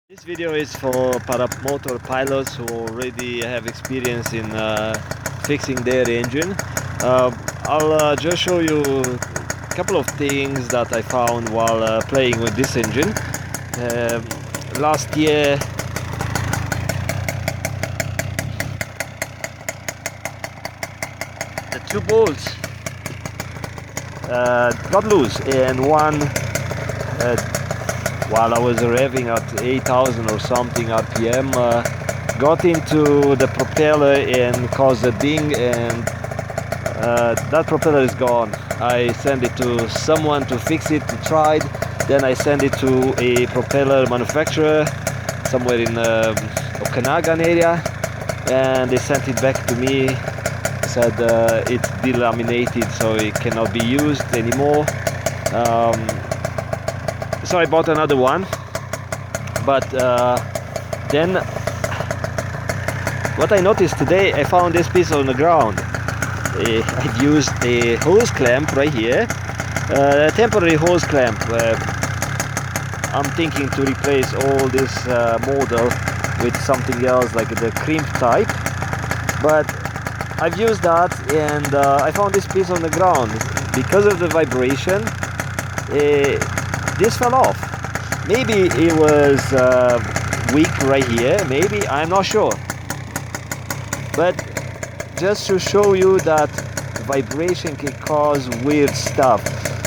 This video is for paramotor pilots who already have experience in fixing their engine. I'll just show you a couple of things that I found while playing with this engine. Last year the two bolts got loose, and one while I was revving at 8,000 or something RPM, got into the propeller and caused a ding, and that propeller is gone. I sent it to someone to fix it, to try it. Then I sent it to a propeller manufacturer somewhere in Okanagan area, and they sent it back to me. Said it's delaminated, so it cannot be used anymore. So I bought another one, but then what I noticed today, I found this piece on the ground. I've used a hose clamp right here, a temporary hose clamp. I'm thinking to replace all this model with something else like the crimp type, but I've used that, and I found this piece on the ground. Because of the vibration, this fell off. Maybe it was weak right here, maybe, I'm not sure. But just to show you that vibration can cause weird stuff.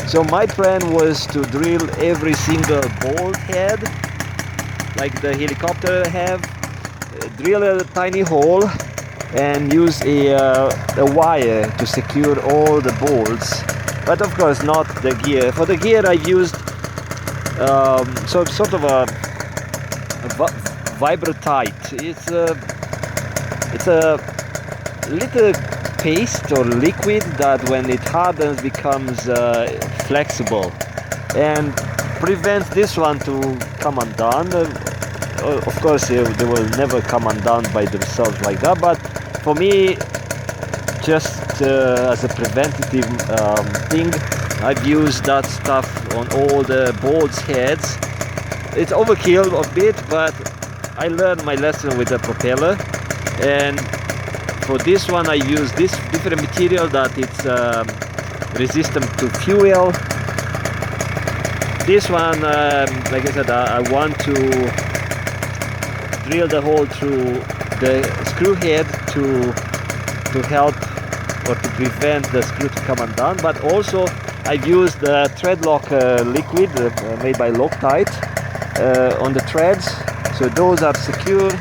So my plan was to drill every single bolt head, like the helicopter have, drill a tiny hole and use a wire to secure all the bolts. But of course not the gear. For the gear I've used sort of a Vibratite. It's a little paste or liquid that when it hardens becomes flexible and prevents this one to come undone. Of course they will never come undone by themselves like that, but for me, just as a preventative thing, I've used that stuff on all the bolts heads. It's overkill a bit, but I learned my lesson with the propeller, and for this one I use this different material that it's resistant to fuel. This one, like I said, I want to drill the hole through the screw head to help or to prevent the screw to come undone, but also I've used the Treadlock Liquid made by Loctite on the treads, so those are secure.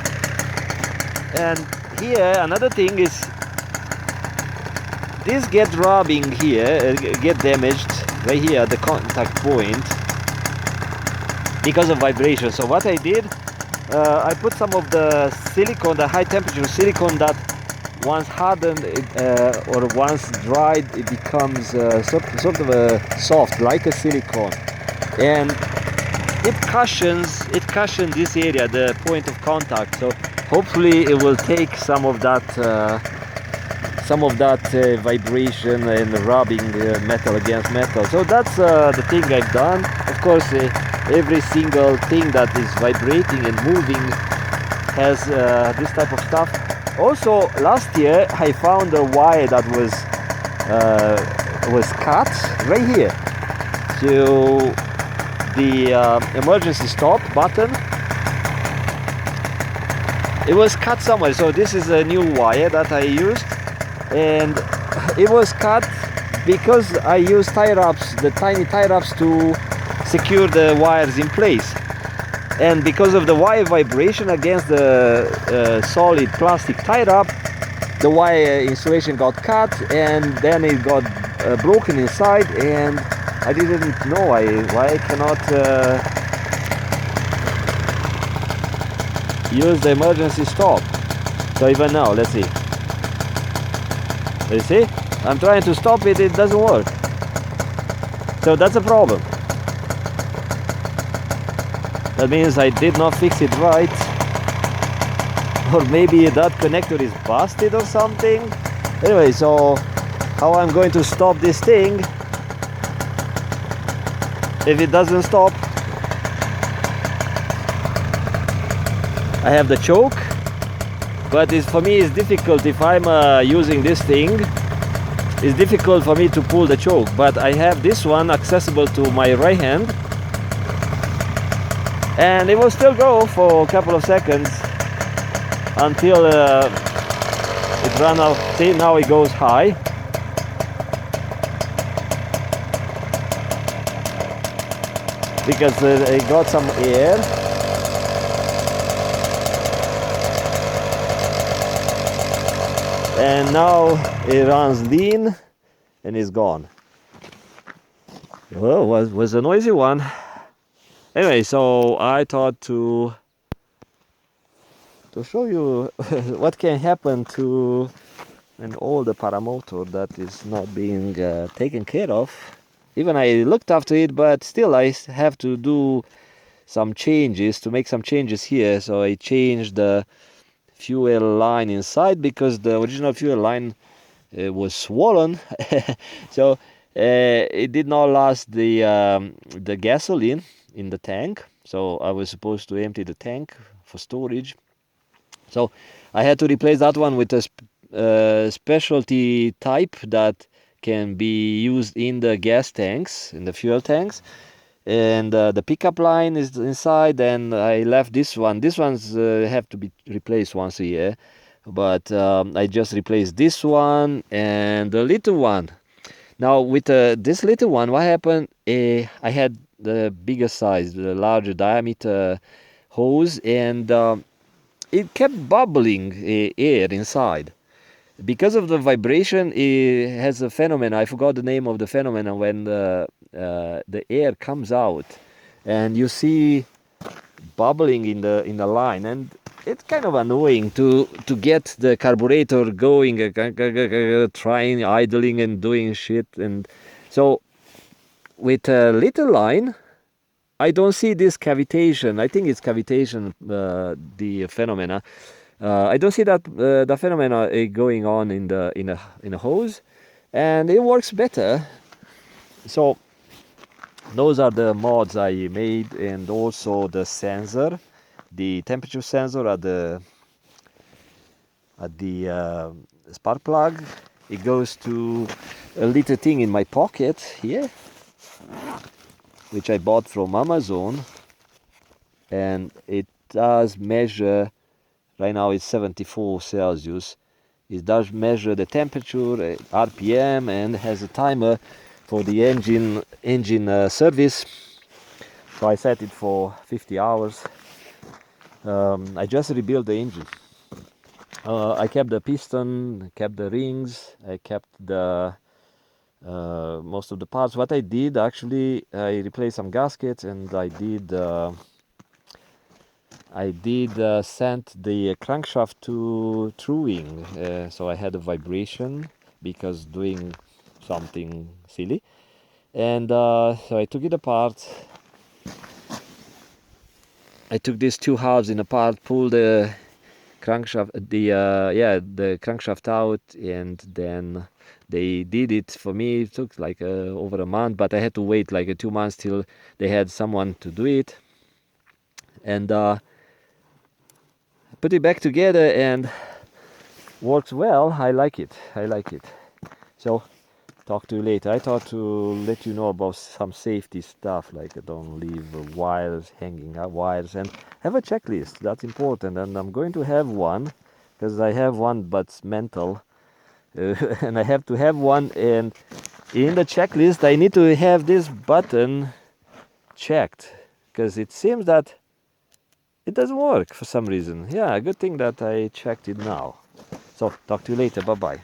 And here another thing is, this get rubbing here, get damaged right here at the contact point because of vibration. So what I did, I put some of the silicone, the high temperature silicone that once hardened or once dried, it becomes sort of a soft, like a silicone, and it cushions this area, the point of contact. So hopefully it will take some of that vibration and rubbing metal against metal. So that's the thing I've done. Of course, every single thing that is vibrating and moving has this type of stuff. Also, last year I found a wire that was cut right here. So the emergency stop button, it was cut somewhere. So this is a new wire that I used, and it was cut because I used tie wraps, the tiny tie wraps, to secure the wires in place. And because of the wire vibration against the solid plastic tie wrap, the wire insulation got cut, and then it got broken inside, and I didn't know why I cannot use the emergency stop. So even now, let's see. You see? I'm trying to stop it, it doesn't work. So that's a problem. That means I did not fix it right, or maybe that connector is busted or something. Anyway, so how I'm going to stop this thing if it doesn't stop? I have the choke, but for me it's difficult if I'm using this thing. It's difficult for me to pull the choke, but I have this one accessible to my right hand, and it will still go for a couple of seconds until it runs out. See, now it goes high. Because it got some air. And now it runs lean and is gone. Well, was a noisy one. Anyway, so I thought to show you what can happen to an older paramotor that is not being taken care of. Even I looked after it, but still I have to do some changes, to make some changes here. So I changed the fuel line inside because the original fuel line was swollen. So it did not last the gasoline in the tank. So I was supposed to empty the tank for storage. So I had to replace that one with a specialty type that can be used in the gas tanks, in the fuel tanks. And the pickup line is inside, and I left this one. These ones have to be replaced once a year, but I just replaced this one and the little one. Now with this little one, what happened? I had the bigger size, the larger diameter hose, and it kept bubbling air inside. Because of the vibration, it has a phenomenon. I forgot the name of the phenomenon when the air comes out, and you see bubbling in the line, and it's kind of annoying to get the carburetor going, trying idling and doing shit. And so with a little line, I don't see this cavitation. I think it's cavitation, the phenomena. I don't see that the phenomena going on in a hose, and it works better. So those are the mods I made, and also the sensor, the temperature sensor at the spark plug. It goes to a little thing in my pocket here, which I bought from Amazon, and it does measure. Right now it's 74 Celsius. It does measure the temperature, RPM, and has a timer for the engine service. So I set it for 50 hours. I just rebuilt the engine. I kept the piston, kept the rings, I kept the most of the parts. What I did, actually, I replaced some gaskets, and I did sent the crankshaft to truing, so I had a vibration because doing something silly, and so I took it apart. I took these two halves in apart, pulled the crankshaft, the crankshaft out, and then they did it for me. It took like over a month, but I had to wait like 2 months till they had someone to do it, and put it back together, and works well. I like it. So talk to you later. I thought to let you know about some safety stuff, like don't leave wires hanging out, wires, and have a checklist. That's important, and I'm going to have one because I have one but it's mental, and I have to have one, and in the checklist I need to have this button checked because it seems that it doesn't work for some reason. Yeah, good thing that I checked it now. So talk to you later. Bye bye.